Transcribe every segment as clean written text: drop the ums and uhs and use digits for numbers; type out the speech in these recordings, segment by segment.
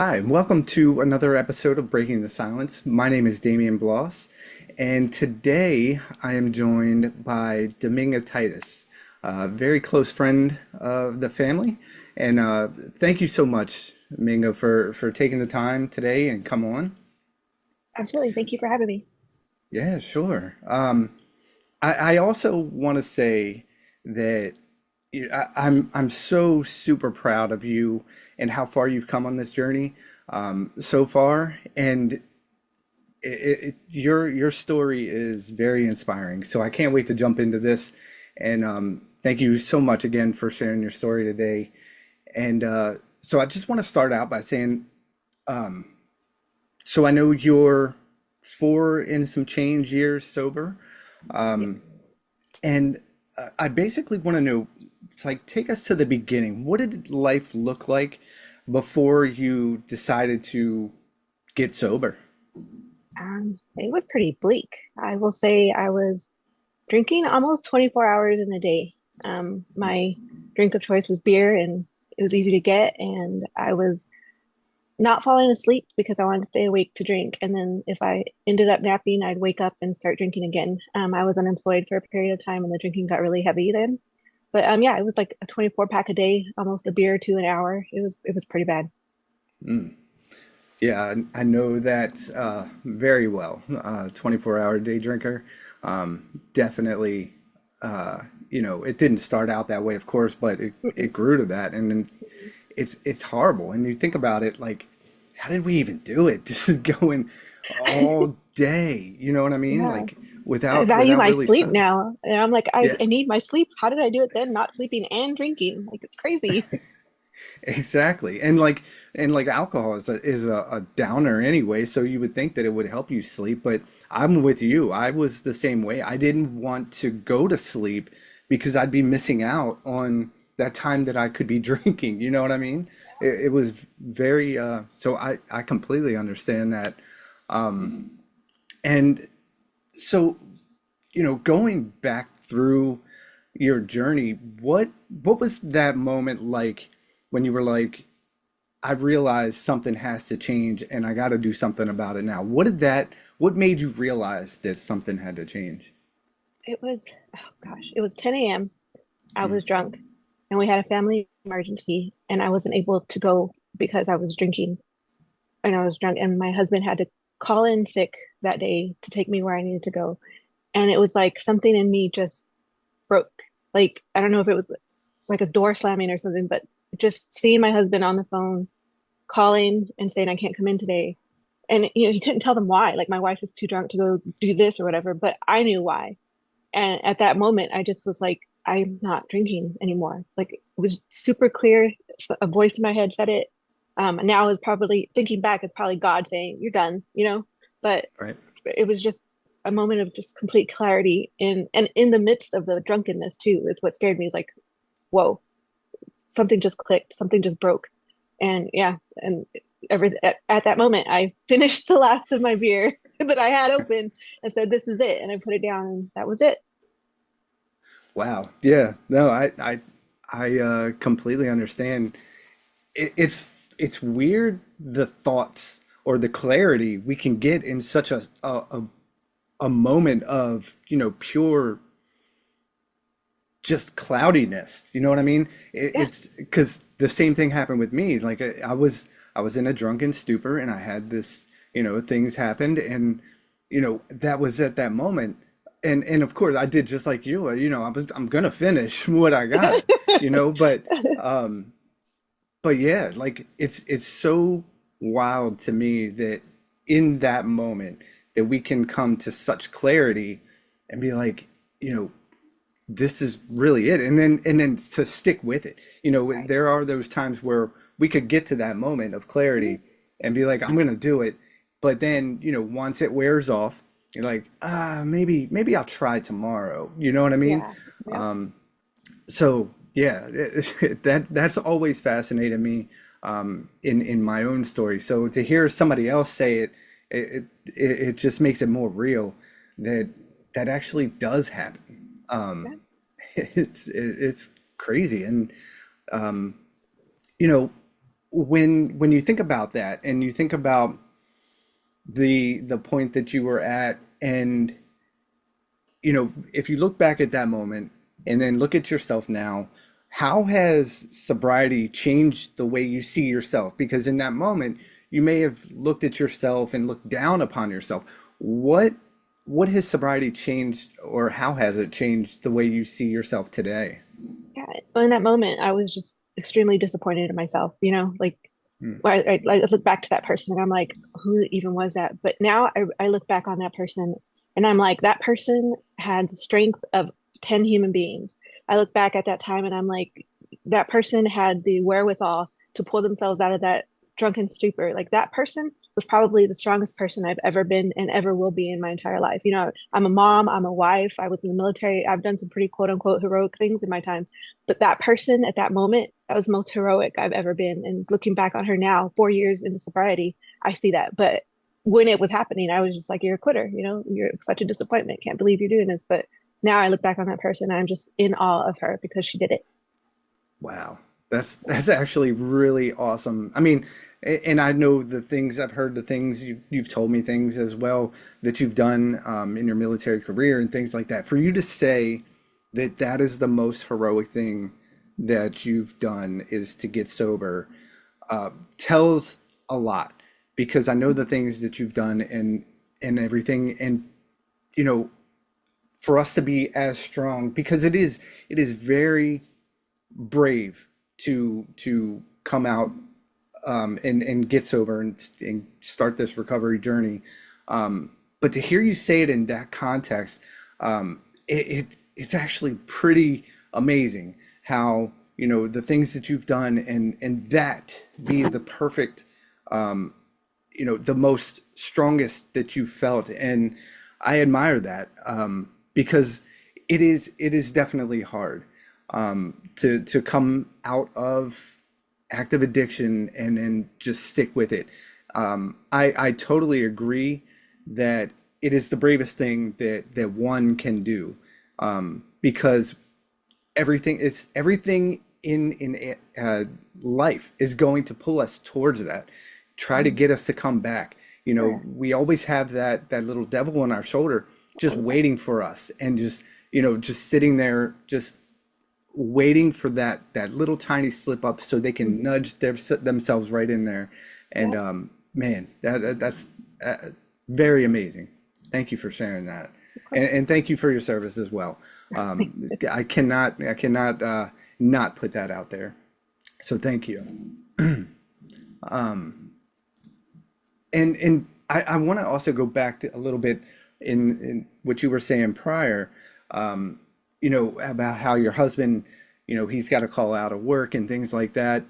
Hi, and welcome to another episode of Breaking the Silence. My name is Damian Bloss, and today I am joined by Dominga Titus, a very close friend of the family. And thank you so much, Dominga, for taking the time today and come on. Absolutely. Thank you for having me. Yeah, sure. I also want to say that I'm so super proud of you and how far you've come on this journey so far. And your story is very inspiring. So I can't wait to jump into this. And thank you so much again for sharing your story today. And so I just want to start out by saying, so I know you're four and some change years sober. Yeah. And I basically want to know, it's like, take us to the beginning. What did life look like before you decided to get sober? It was pretty bleak. I will say I was drinking almost 24 hours in a day. My drink of choice was beer, and it was easy to get. And I was not falling asleep because I wanted to stay awake to drink. And then if I ended up napping, I'd wake up and start drinking again. I was unemployed for a period of time, and the drinking got really heavy then. But yeah, it was like a 24 pack a day, almost a beer or two an hour. It was pretty bad. Yeah, I know that very well. 24-hour day drinker. Definitely, it didn't start out that way, of course, but it grew to that. And then it's horrible. And you think about it, like, how did we even do it? Just going all day, you know what I mean? Yeah. Like I without value without my really sleep sun. now. And I'm like, I, Yeah. I need my sleep. How did I do it then? Not sleeping and drinking. Like, it's crazy. Exactly. And like alcohol is a downer anyway, so you would think that it would help you sleep, but I'm with you. I was the same way. I didn't want to go to sleep because I'd be missing out on that time that I could be drinking. You know what I mean? It was very so I completely understand that. And so, going back through your journey, what was that moment like when you were like, I realized something has to change and I got to do something about it now. What made you realize that something had to change? It was, oh gosh, it was 10 a.m. I was drunk and we had a family emergency and I wasn't able to go because I was drinking and I was drunk. And my husband had to call in sick that day to take me where I needed to go. And it was like something in me just broke. Like, I don't know if it was like a door slamming or something, but just seeing my husband on the phone calling and saying I can't come in today. And he couldn't tell them why. Like my wife is too drunk to go do this or whatever, but I knew why. And at that moment, I just was like, I'm not drinking anymore. Like it was super clear. A voice in my head said it. And now is probably thinking back, it's probably God saying, "You're done." But Right. it was just a moment of just complete clarity and in the midst of the drunkenness too, is what scared me. Is like, whoa, something just clicked, something just broke. And yeah, and at that moment, I finished the last of my beer that I had open and said, "This is it," and I put it down, and that was it. Wow. Yeah. No, I completely understand. It's weird the thoughts or the clarity we can get in such a moment of, pure just cloudiness. You know what I mean? Yeah, It's because the same thing happened with me. Like I was in a drunken stupor and I had this, things happened and that was at that moment. And of course I did just like you. I'm gonna finish what I got, but yeah, like it's so wild to me that in that moment that we can come to such clarity and be like, you know, this is really it, and then to stick with it. right. There are those times where we could get to that moment of clarity and be like, I'm gonna do it, but then once it wears off, you're like, maybe I'll try tomorrow. You know what I mean? Yeah, yep. So yeah, that's always fascinated me in my own story. So to hear somebody else say it, it just makes it more real that that actually does happen. Yeah. It's crazy, and you know, when you think about that and you think about the point that you were at, and if you look back at that moment and then look at yourself now, how has sobriety changed the way you see yourself? Because in that moment, you may have looked at yourself and looked down upon yourself. What what has sobriety changed, or how has it changed the way you see yourself today? Yeah, in that moment, I was just extremely disappointed in myself, like Mm. I look back to that person and I'm like, who even was that? But now I look back on that person and I'm like, that person had the strength of 10 human beings. I look back at that time and I'm like, that person had the wherewithal to pull themselves out of that drunken stupor. Like that person was probably the strongest person I've ever been and ever will be in my entire life. I'm a mom, I'm a wife, I was in the military, I've done some pretty quote unquote heroic things in my time. But that person at that moment, that was the most heroic I've ever been. And looking back on her now, 4 years into sobriety, I see that. But when it was happening, I was just like, you're a quitter, you're such a disappointment. Can't believe you're doing this. But now I look back on that person and I'm just in awe of her because she did it. Wow. That's actually really awesome. I mean, and I know the things I've heard, the things you've told me, things as well that you've done in your military career and things like that. For you to say that that is the most heroic thing that you've done is to get sober, tells a lot, because I know the things that you've done and everything, and you know, for us to be as strong, because it is very brave to come out and get sober and start this recovery journey. But to hear you say it in that context, it's actually pretty amazing how the things that you've done, and that be the perfect, the most strongest that you felt. And I admire that, because it is definitely hard, to come out of active addiction and just stick with it. I totally agree that it is the bravest thing that one can do, because everything in life is going to pull us towards that, try to get us to come back. Sure. We always have that little devil on our shoulder just Oh, yeah. waiting for us, and just sitting there, just waiting for that little tiny slip up so they can Mhm. nudge themselves right in there. And Yeah. man, that's very amazing. Thank you for sharing that, Of and course. thank you for your service as well. I cannot not put that out there. So thank you. And I want to also go back to a little bit in what you were saying prior, about how your husband, he's got to call out of work and things like that,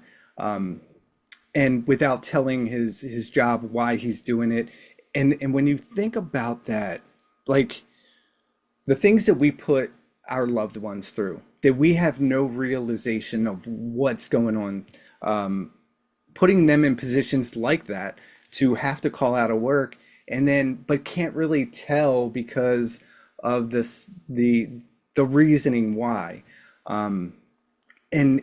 and without telling his job why he's doing it. And when you think about that, like the things that we put our loved ones through, that we have no realization of what's going on, putting them in positions like that to have to call out of work, and then but can't really tell because of the reasoning why. And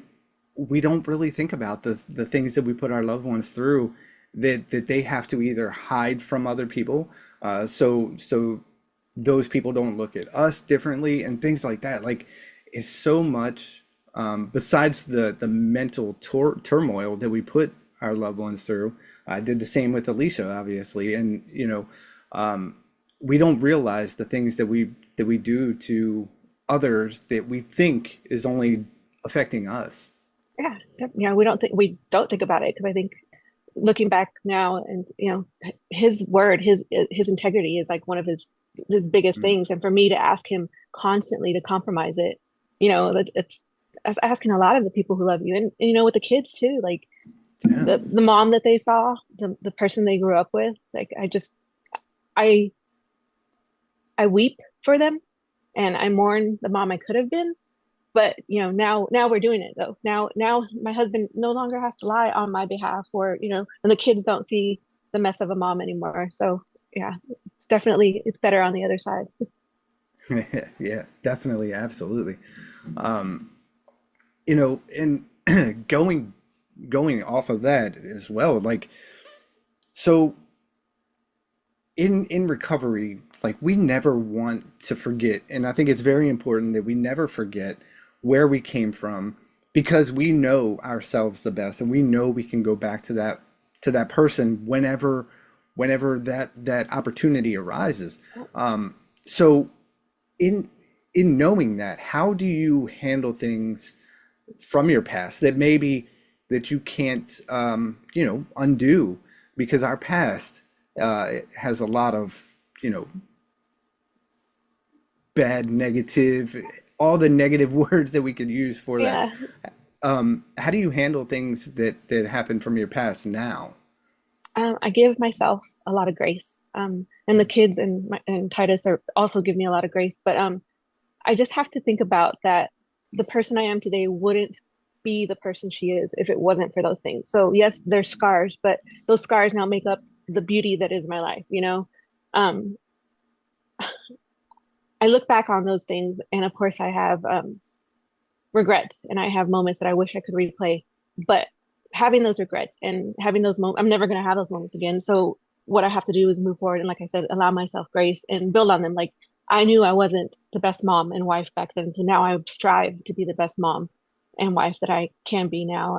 we don't really think about the things that we put our loved ones through, that they have to either hide from other people, so those people don't look at us differently and things like that. Like, it's so much, besides the mental turmoil that we put our loved ones through. I did the same with Alicia, obviously, and we don't realize the things that we do to others that we think is only affecting us. Yeah. Yeah. We don't think about it because I think looking back now and his word, his integrity is like one of his biggest Mm. things. And for me to ask him constantly to compromise it, it's asking a lot of the people who love you, and with the kids too, like Yeah. the mom that they saw, the person they grew up with. Like I I weep for them and I mourn the mom I could have been. But now we're doing it though. Now my husband no longer has to lie on my behalf, or and the kids don't see the mess of a mom anymore. So yeah, it's better on the other side. Yeah, definitely, absolutely. And going going off of that as well, like, so in recovery, like we never want to forget, and I think it's very important that we never forget where we came from, because we know ourselves the best, and we know we can go back to that person whenever that opportunity arises. So in knowing that, how do you handle things from your past that maybe that you can't undo, because our past has a lot of bad, negative, all the negative words that we could use for that. Yeah. How do you handle things that happened from your past now? I give myself a lot of grace. And the kids and Titus are also give me a lot of grace. But I just have to think about that the person I am today wouldn't be the person she is if it wasn't for those things. So yes, there's scars, but those scars now make up the beauty that is my life, you know? Um, I look back on those things, and of course I have regrets, and I have moments that I wish I could replay. But having those regrets and having those moments, I'm never going to have those moments again. So what I have to do is move forward and, like I said, allow myself grace and build on them. Like, I knew I wasn't the best mom and wife back then, so now I strive to be the best mom and wife that I can be now.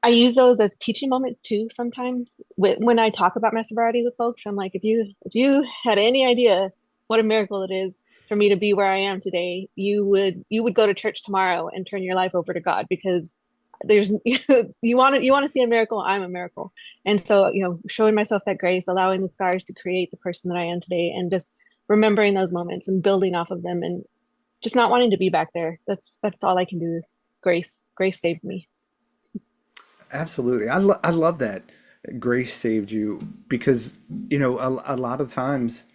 I use those as teaching moments too. Sometimes when I talk about my sobriety with folks, I'm like, if you had any idea what a miracle it is for me to be where I am today, you would go to church tomorrow and turn your life over to God, because there's you want to see a miracle. I'm a miracle. And so, showing myself that grace, allowing the scars to create the person that I am today, and just remembering those moments and building off of them, and just not wanting to be back there. That's all I can do. Grace saved me. Absolutely. I love that grace saved you, because, a lot of times,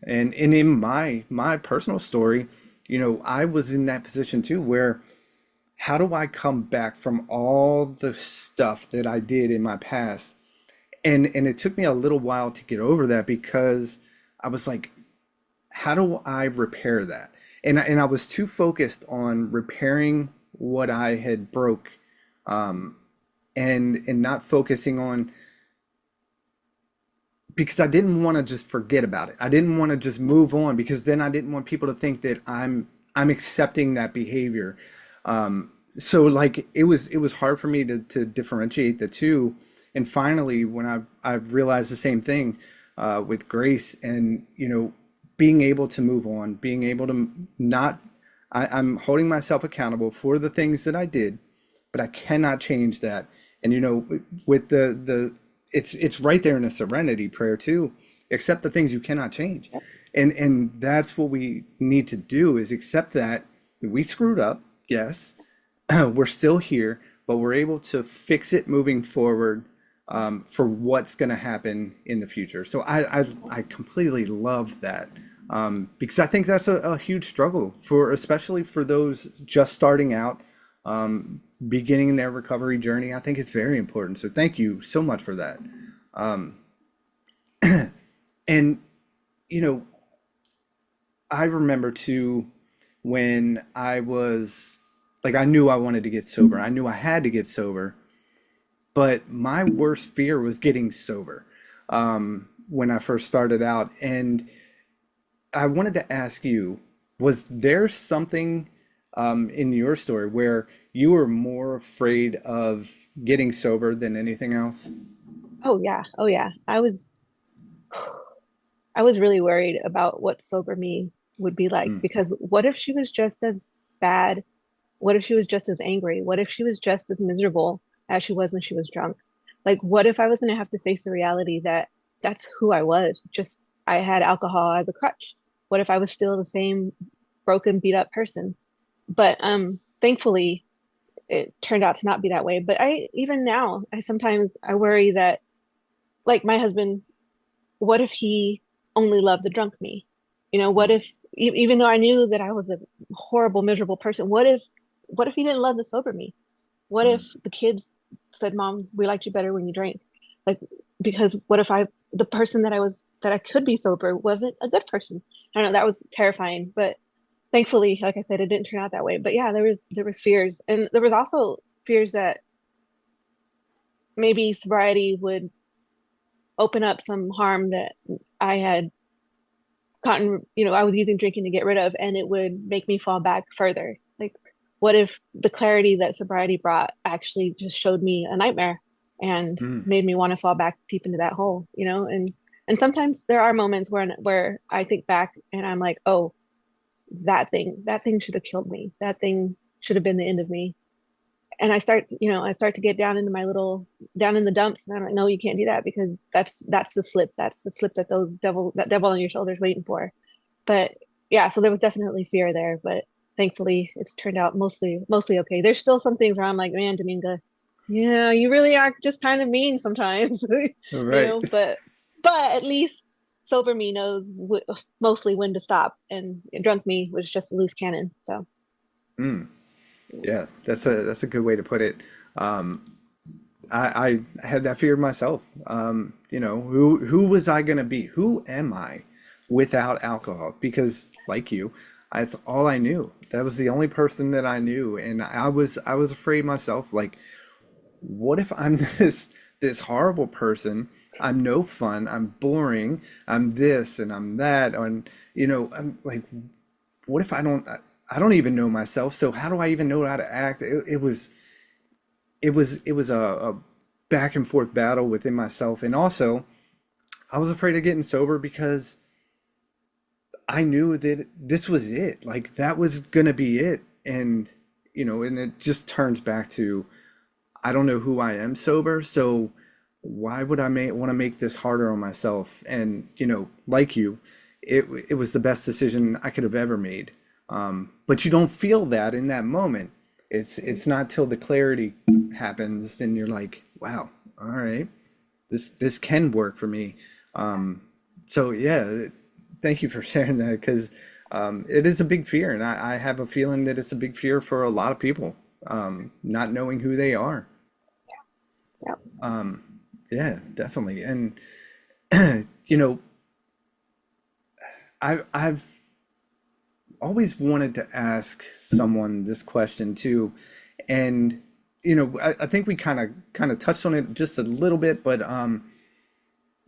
and in my personal story, I was in that position too, where how do I come back from all the stuff that I did in my past? And it took me a little while to get over that, because I was like, how do I repair that? And I was too focused on repairing what I had broke, and not focusing on, because I didn't want to just forget about it. I didn't want to just move on, because then I didn't want people to think that I'm accepting that behavior. So like it was hard for me to differentiate the two. And finally, when I've realized the same thing with grace, and being able to move on, being able to not, I'm holding myself accountable for the things that I did, but I cannot change that. And with the it's right there in the serenity prayer too. Accept the things you cannot change. And that's what we need to do, is accept that we screwed up. Yes, we're still here, but we're able to fix it moving forward, for what's going to happen in the future. So I completely love that, because I think that's a huge struggle, for especially for those just starting out, beginning their recovery journey. I think it's very important. So thank you so much for that. And you know, I remember too, when I was like, I knew I wanted to get sober. I knew I had to get sober, but my worst fear was getting sober, when I first started out. And I wanted to ask you, was there something, in your story where you were more afraid of getting sober than anything else? Oh yeah. Oh yeah. I was really worried about what sober me would be like, Mm, because what if she was just as bad? What if she was just as angry? What if she was just as miserable as she was when she was drunk? Like, what if I was going to have to face the reality that that's who I was? Just I had alcohol as a crutch. What if I was still the same broken, beat up person? But thankfully, it turned out to not be that way. But I even now, I worry that, like my husband, what if he only loved the drunk me? What if even though I knew that I was a horrible, miserable person, what if he didn't love the sober me? What if mm. the kids said, "Mom, we liked you better when you drank"? Like, because what if the person that I could be sober wasn't a good person? I don't know, that was terrifying, but thankfully, like I said, it didn't turn out that way. But yeah, there was fears, and there was also fears that maybe sobriety would open up some harm that I had gotten, I was using drinking to get rid of, and it would make me fall back further. Like, what if the clarity that sobriety brought actually just showed me a nightmare and Mm. made me want to fall back deep into that hole, And sometimes there are moments where I think back and I'm like, oh, that thing should have killed me. That thing should have been the end of me. And I start to get down into my little down in the dumps, and I'm like, no, you can't do that because that's the slip. That's the slip that devil on your shoulder is waiting for. But yeah, so there was definitely fear there, but thankfully it's turned out mostly okay. There's still some things where I'm like, man, Dominga, yeah, you really are just kind of mean sometimes, Right. but at least sober me knows mostly when to stop, and drunk me was just a loose cannon. So Mm. yeah. Yeah, that's a good way to put it. Um, I had that fear myself. Who was I gonna be? Who am I without alcohol? Because like you, that's all I knew. That was the only person that I knew, and I was afraid myself. Like, what if I'm this horrible person? I'm no fun. I'm boring. I'm this and I'm that. And I'm like, what if I don't even know myself? So how do I even know how to act? It was a back and forth battle within myself, and also I was afraid of getting sober because I knew that this was it. Like that was gonna be it, and it just turns back to I don't know who I am sober, so why would I want to make this harder on myself? And like you, it was the best decision I could have ever made. But you don't feel that in that moment. It's not till the clarity happens, then you're like, wow, all right, this can work for me. Um, so yeah, thank you for sharing that because it is a big fear, and I have a feeling that it's a big fear for a lot of people, not knowing who they are. Yeah. Yeah, definitely. And you know, I've always wanted to ask someone this question too, and I think we kind of touched on it just a little bit, but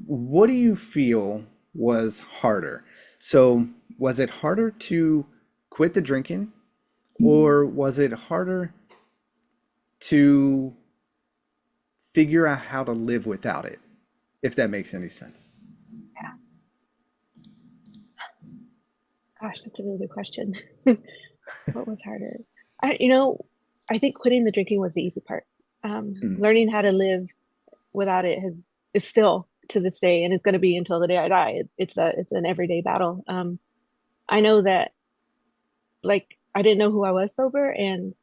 what do you feel was harder? So, was it harder to quit the drinking, or was it harder to figure out how to live without it, if that makes any sense? Yeah. Gosh, that's a really good question. What was harder? I, you know, I think quitting the drinking was the easy part. Mm, Learning how to live without it is still to this day, and it's going to be until the day I die. It's an everyday battle. I know that, like, I didn't know who I was sober, and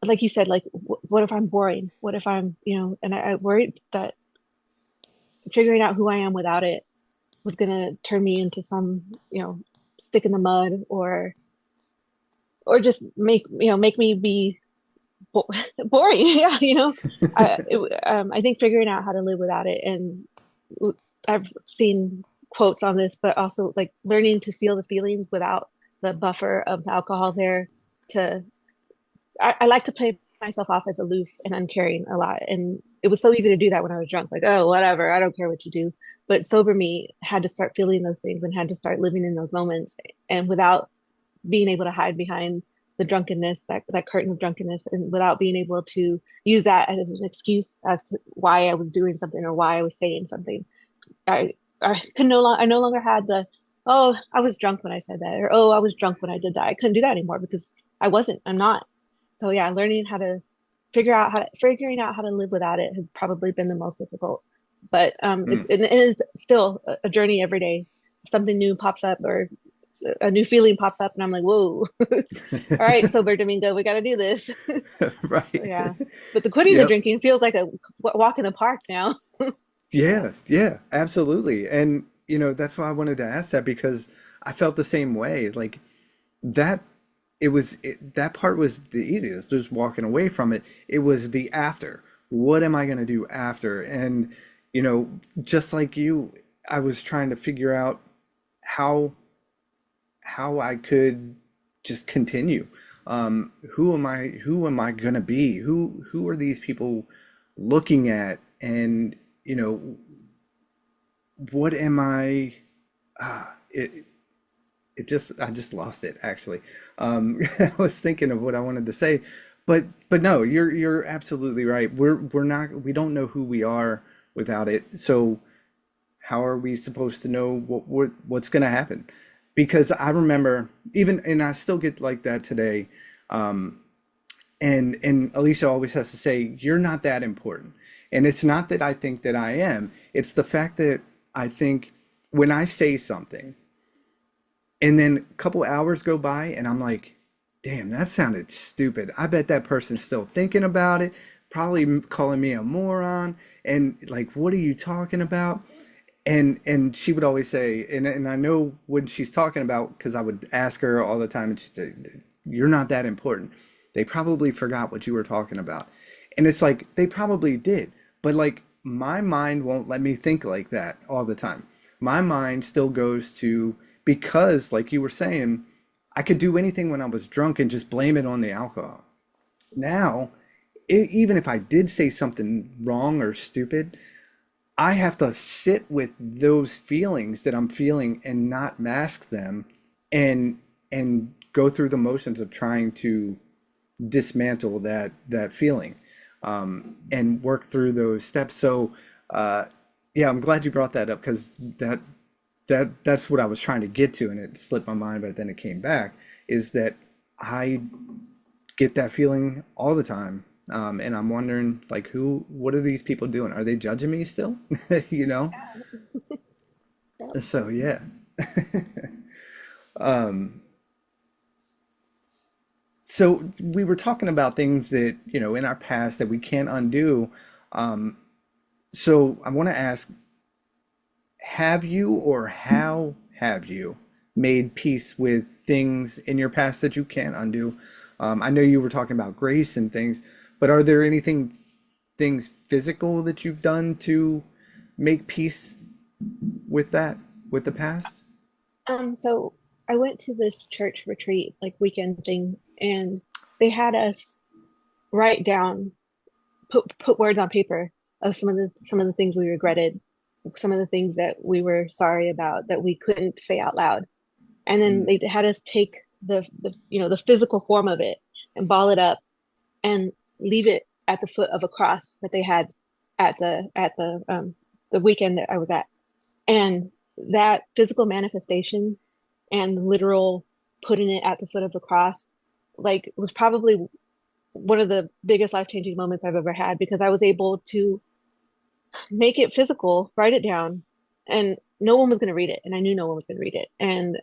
like you said, like, what if I'm boring? What if and I worried that figuring out who I am without it was going to turn me into some, stick in the mud, or just make me be bo boring. Yeah, I think figuring out how to live without it, and I've seen quotes on this, but also like learning to feel the feelings without the buffer of the alcohol there. To I like to play myself off as aloof and uncaring a lot, and it was so easy to do that when I was drunk. Like, oh, whatever, I don't care what you do. But sober me had to start feeling those things and had to start living in those moments, and without being able to hide behind the drunkenness, that curtain of drunkenness, and without being able to use that as an excuse as to why I was doing something or why I was saying something. I I no longer had the, oh, I was drunk when I said that, or oh, I was drunk when I did that. I couldn't do that anymore because I'm not. So yeah, learning how to figuring out how to live without it has probably been the most difficult. But mm. it is still a journey every day. Something new pops up, or a new feeling pops up, and I'm like, whoa, all right, sober Domingo, we got to do this. So Right. yeah, but the quitting the Yep. drinking feels like a walk in the park now. Yeah, yeah, absolutely. And that's why I wanted to ask that because I felt the same way. Like that that part was the easiest, just walking away from it. It was the after. What am I going to do after? And just like you, I was trying to figure out how I could just continue. Who am I going to be? Who are these people looking at, and what am I? It it just I just lost it actually. I was thinking of what I wanted to say, but no, you're absolutely right. We don't know who we are without it. So how are we supposed to know what's going to happen? Because I remember even, and I still get like that today. And Alicia always has to say, "You're not that important." And it's not that I think that I am. It's the fact that I think when I say something, and then a couple hours go by, and I'm like, "Damn, that sounded stupid. I bet that person's still thinking about it, probably calling me a moron." And like, what are you talking about? And she would always say, and I know when she's talking about, because I would ask her all the time, and she'd say, "You're not that important. They probably forgot what you were talking about." And it's like they probably did, but like my mind won't let me think like that all the time. My mind still goes to, because like you were saying, I could do anything when I was drunk and just blame it on the alcohol. Now, even if I did say something wrong or stupid, I have to sit with those feelings that I'm feeling and not mask them, and go through the motions of trying to dismantle that feeling, and work through those steps. So yeah, I'm glad you brought that up, because that's what I was trying to get to, and it slipped my mind, but then it came back, is that I get that feeling all the time. And I'm wondering, like, what are these people doing? Are they judging me still? You know? Yeah. So, yeah. So we were talking about things that, in our past that we can't undo. So I want to ask, have you, or how have you made peace with things in your past that you can't undo? I know you were talking about grace and things, but are there things physical that you've done to make peace with that, with the past? So I went to this church retreat, like weekend thing, and they had us write down, put words on paper of some of the things we regretted, some of the things that we were sorry about that we couldn't say out loud. And then Mm, they had us take the physical form of it and ball it up and leave it at the foot of a cross that they had at the weekend that I was at. And that physical manifestation and literal putting it at the foot of the cross, like, was probably one of the biggest life-changing moments I've ever had, because I was able to make it physical, write it down, and no one was going to read it. And I knew no one was going to read it. And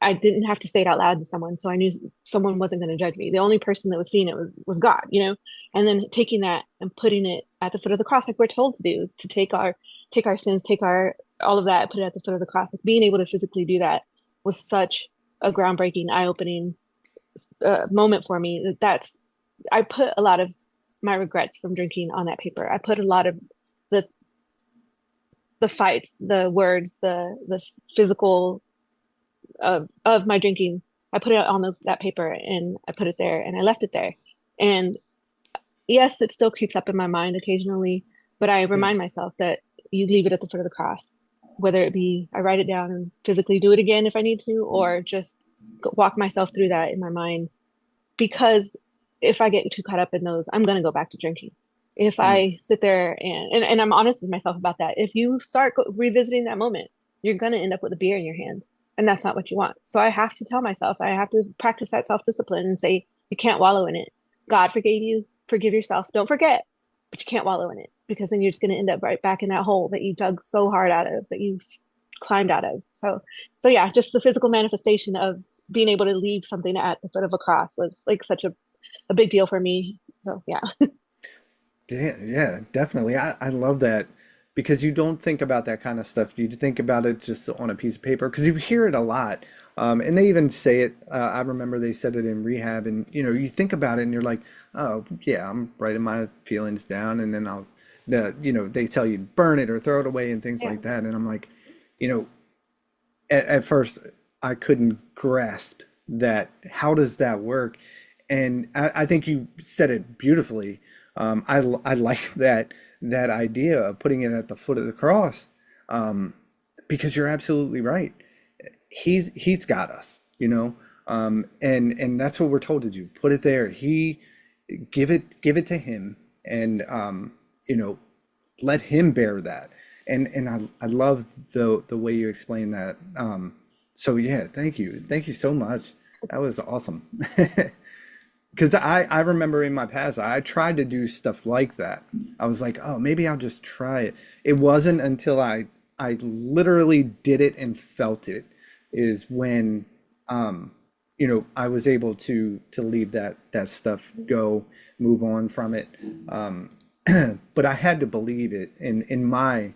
I didn't have to say it out loud to someone. So I knew someone wasn't going to judge me. The only person that was seeing it was God. And then taking that and putting it at the foot of the cross, like we're told to do, is to take our sins, take our all of that, put it at the foot of the cross. Like, being able to physically do that was such a groundbreaking, eye-opening moment for me. I put a lot of my regrets from drinking on that paper. I put a lot of the the fights, the words, the physical of my drinking. I put it on that paper, and I put it there, and I left it there. And yes, it still creeps up in my mind occasionally, but I yeah. remind myself that you leave it at the foot of the cross, whether it be I write it down and physically do it again if I need to, or just walk myself through that in my mind. Because if I get too caught up in those, I'm going to go back to drinking. If Mm, I sit there and I'm honest with myself about that, if you start revisiting that moment, you're going to end up with a beer in your hand. And that's not what you want. So I have to tell myself, I have to practice that self discipline and say, you can't wallow in it. God forgave you, forgive yourself. Don't forget, but you can't wallow in it, because then you're just going to end up right back in that hole that you dug so hard out of, that you climbed out of. So yeah, just the physical manifestation of being able to leave something at the foot of a cross was like such a big deal for me. So yeah. yeah, definitely. I love that, because you don't think about that kind of stuff. You think about it just on a piece of paper, because you hear it a lot. And they even say it. I remember they said it in rehab, and you think about it, and you're like, oh yeah, I'm writing my feelings down, and then they tell you to burn it or throw it away and things Yeah. like that, and I'm like, you know, at first I couldn't grasp that. How does that work? And I think you said it beautifully. I like that idea of putting it at the foot of the cross, because you're absolutely right. He's got us, and that's what we're told to do. Put it there. He give it to him, and you know, let him bear that. And I love the way you explain that. So yeah, thank you so much. That was awesome. Because I remember in my past, I tried to do stuff like that. I was like, oh, maybe I'll just try it. It wasn't until I literally did it and felt it is when I was able to leave that stuff go, move on from it. But I had to believe it in my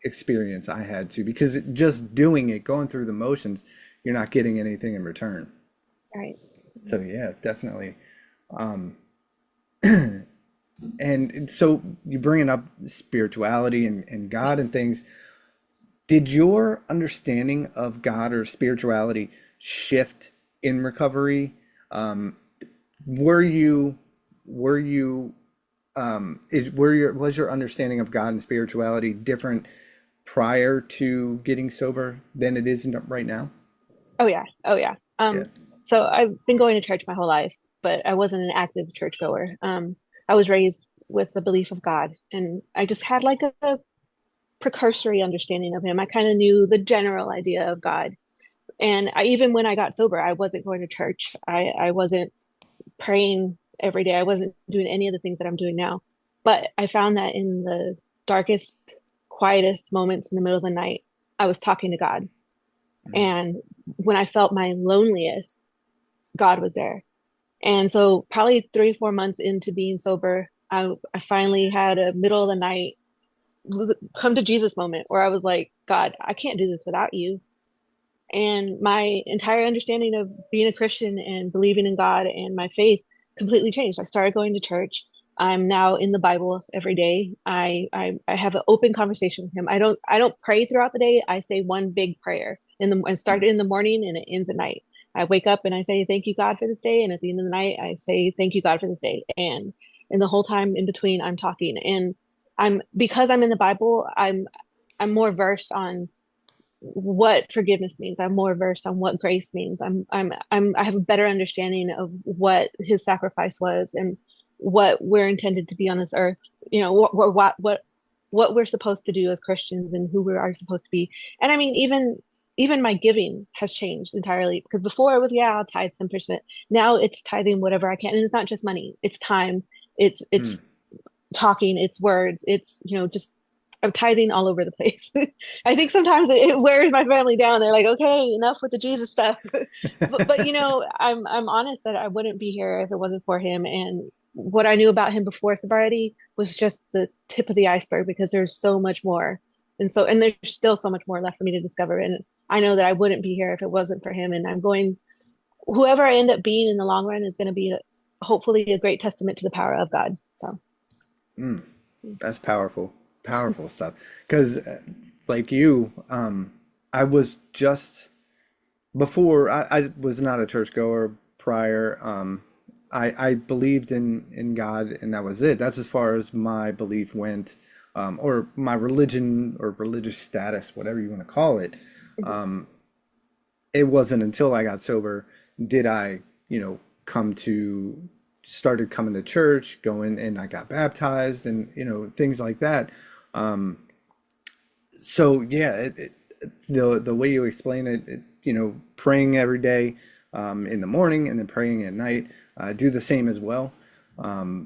experience. I had to, because just doing it, going through the motions, you're not getting anything in return. Right. So yeah, definitely. And so you bringing up spirituality and God and things. Did your understanding of God or spirituality shift in recovery? Um, were you were you is were your was your understanding of God and spirituality different prior to getting sober than it is right now? Oh yeah. Oh yeah. Yeah. So I've been going to church my whole life, but I wasn't an active churchgoer. I was raised with the belief of God, and I just had like a precursory understanding of him. I kind of knew the general idea of God. And even when I got sober, I wasn't going to church. I wasn't praying every day. I wasn't doing any of the things that I'm doing now. But I found that in the darkest, quietest moments in the middle of the night, I was talking to God. Mm. And when I felt my loneliest, God was there. And so, probably 3 or 4 months into being sober, I finally had a middle of the night come to Jesus moment where I was like, God, I can't do this without you. And my entire understanding of being a Christian and believing in God and my faith completely changed. I started going to church. I'm now in the Bible every day. I have an open conversation with him. I don't pray throughout the day. I say one big prayer and start it in the morning and it ends at night. I wake up and I say thank you God for this day, and at the end of the night I say thank you God for this day. And the whole time in between I'm talking, and because I'm in the Bible, I'm more versed on what forgiveness means. I'm more versed on what grace means. I have a better understanding of what his sacrifice was and what we're intended to be on this earth. What we're supposed to do as Christians and who we are supposed to be. And I mean, even my giving has changed entirely, because before it was, yeah, I'll tithe 10%. Now it's tithing whatever I can. And it's not just money, it's time, Mm. it's talking, it's words, it's, just I'm tithing all over the place. I think sometimes it wears my family down. They're like, okay, enough with the Jesus stuff. But I'm honest that I wouldn't be here if it wasn't for him. And what I knew about him before sobriety was just the tip of the iceberg, because there's so much more. And there's still so much more left for me to discover. And I know that I wouldn't be here if it wasn't for him. And whoever I end up being in the long run is going to be hopefully a great testament to the power of God. So. Mm. That's powerful, powerful stuff. Because, like you, I was just before I was not a churchgoer prior. I believed in God, and that was it. That's as far as my belief went, or my religion or religious status, whatever you want to call it. Mhm. It wasn't until I got sober did I, come to started coming to church, going, and I got baptized, and things like that. So yeah, the way you explain it, praying every day, in the morning, and then praying at night, do the same as well. My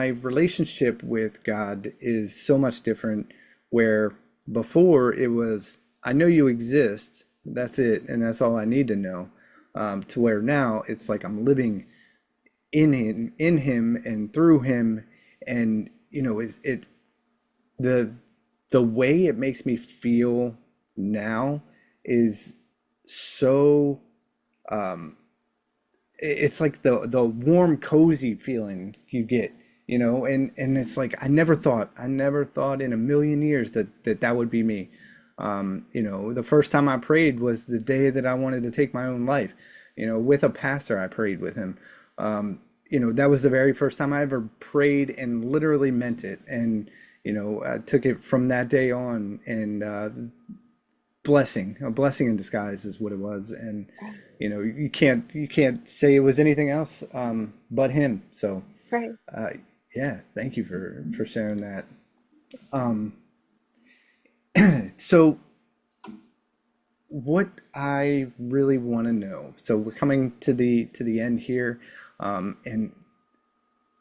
relationship with God is so much different. Where before it was, I know you exist, that's it, and that's all I need to know. To where now it's like I'm living in him and through him, and it the the way it makes me feel now is so it's like the warm cozy feeling you get, and it's like I never thought in a million years that would be me. The first time I prayed was the day that I wanted to take my own life, with a pastor. I prayed with him. that was the very first time I ever prayed and literally meant it. And, I took it from that day on, and a blessing in disguise is what it was. And, you can't say it was anything else, but him. So, Right. uh, yeah, thank you for sharing that. So, what I really want to know. So we're coming to the end here, and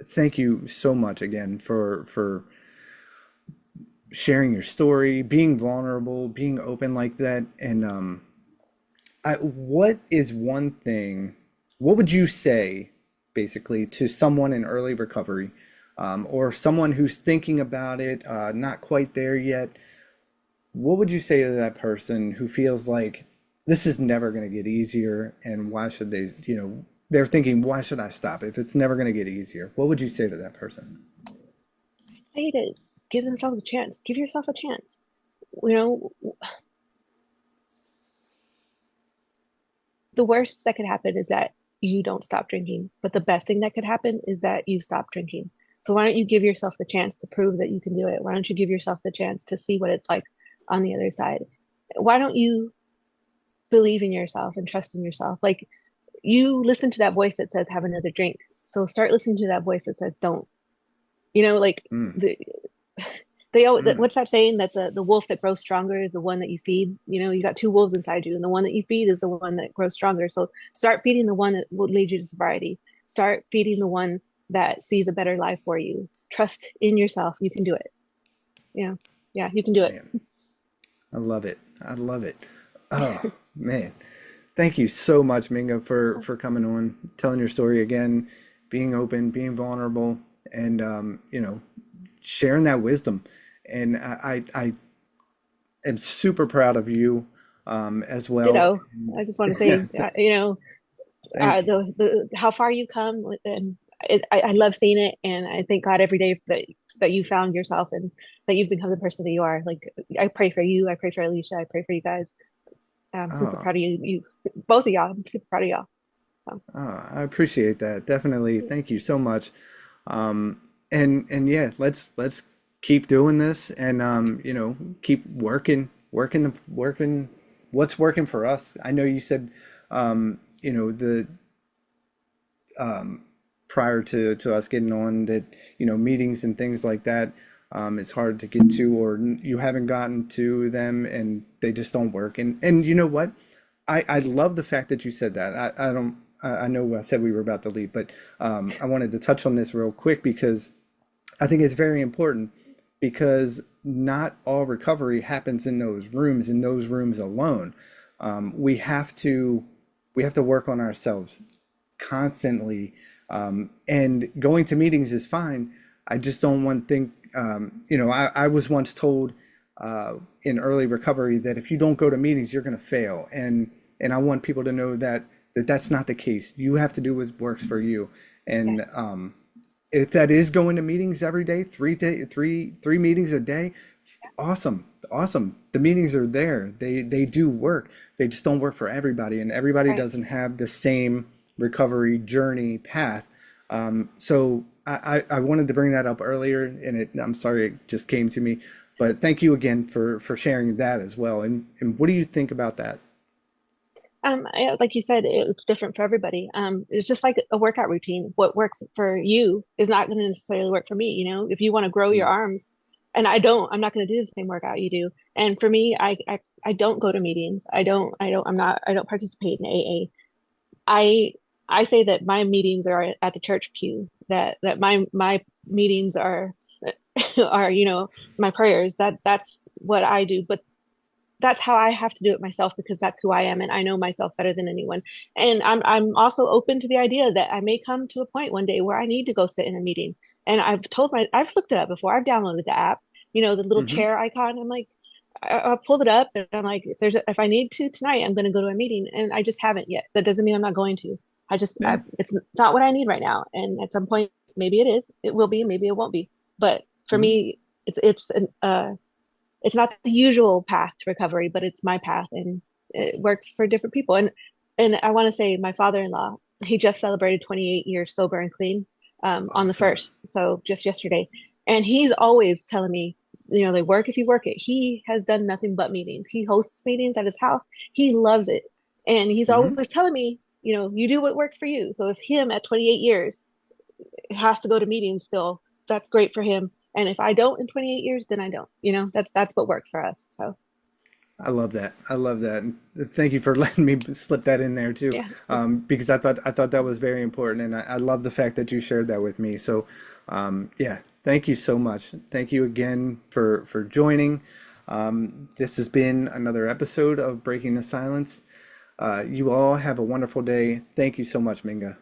thank you so much again for sharing your story, being vulnerable, being open like that. And what is one thing? What would you say, basically, to someone in early recovery, or someone who's thinking about it, not quite there yet? What would you say to that person who feels like this is never going to get easier, and why should they, they're thinking, why should I stop if it's never going to get easier? What would you say to that person? Say to give themselves a chance. Give yourself a chance. You know, the worst that could happen is that you don't stop drinking, but the best thing that could happen is that you stop drinking. So why don't you give yourself the chance to prove that you can do it? Why don't you give yourself the chance to see what it's like on the other side? Why don't you believe in yourself and trust in yourself? Like, you listen to that voice that says have another drink. So start listening to that voice that says don't. Like Mm, they always, mm. what's that saying, that the wolf that grows stronger is the one that you feed. You got two wolves inside you, and the one that you feed is the one that grows stronger. So start feeding the one that will lead you to sobriety. Start feeding the one that sees a better life for you. Trust in yourself. You can do it. Yeah. Yeah, you can do it. Man, I love it. I love it. Oh, man. Thank you so much, Minga, for coming on, telling your story again, being open, being vulnerable, and sharing that wisdom. And I am super proud of you, as well. Ditto. I just want to say, Thank you. the how far you come, and I love seeing it, and I thank God every day that you found yourself and that you've become the person that you are. Like, I pray for you, I pray for Alicia, I pray for you guys. I'm super Oh, proud of you, both of y'all. I'm super proud of y'all. So, I appreciate that. Definitely. Thank you so much. And yeah, let's keep doing this, and keep working what's working for us. I know you said, the prior to us getting on, that meetings and things like that, it's hard to get to, or you haven't gotten to them and they just don't work. And you know what, I love the fact that you said that. I don't I know I said we were about to leave, but I wanted to touch on this real quick because I think it's very important, because not all recovery happens in those rooms alone. We have to work on ourselves constantly. And going to meetings is fine. I just don't want think. I was once told, in early recovery, that if you don't go to meetings, you're going to fail. And I want people to know that that's not the case. You have to do what works for you. And yes. if that is going to meetings every day, three meetings a day, awesome, awesome. The meetings are there. They do work. They just don't work for everybody, and everybody Right. doesn't have the same recovery journey path. So I wanted to bring that up earlier, and I'm sorry it just came to me, but thank you again for sharing that as well. And what do you think about that? Like you said, it's different for everybody. It's just like a workout routine. What works for you is not going to necessarily work for me. If you want to grow your Mm, arms, and I'm not going to do the same workout you do. And for me, I don't go to meetings. I don't participate in AA. I I say that my meetings are at the church pew. That my meetings are are my prayers. That's what I do. But that's how I have to do it myself, because that's who I am, and I know myself better than anyone. And I'm also open to the idea that I may come to a point one day where I need to go sit in a meeting. And I've looked it up before. I've downloaded the app, the little hmm chair icon. I'm like, I pulled it up, and I'm like, if I need to tonight, I'm going to go to a meeting, and I just haven't yet. That doesn't mean I'm not going to. Yeah. It's not what I need right now. And at some point, maybe it is. It will be. Maybe it won't be. But for Mhm. me, it's not the usual path to recovery, but it's my path, and it works for different people. And I want to say, my father-in-law, He just celebrated 28 years sober and clean on the Awesome. first, so just yesterday. And he's always telling me, they work if you work it. He has done nothing but meetings. He hosts meetings at his house. He loves it. And he's Hmm. always telling me, you do what works for you. So if him at 28 years has to go to meetings still, that's great for him. And if I don't in 28 years, then I don't. That's what worked for us. So I love that. I love that. And thank you for letting me slip that in there too, yeah, because I thought that was very important, and I love the fact that you shared that with me. So, yeah, thank you so much. Thank you again for joining. This has been another episode of Breaking the Silence. You all have a wonderful day. Thank you so much, Minga.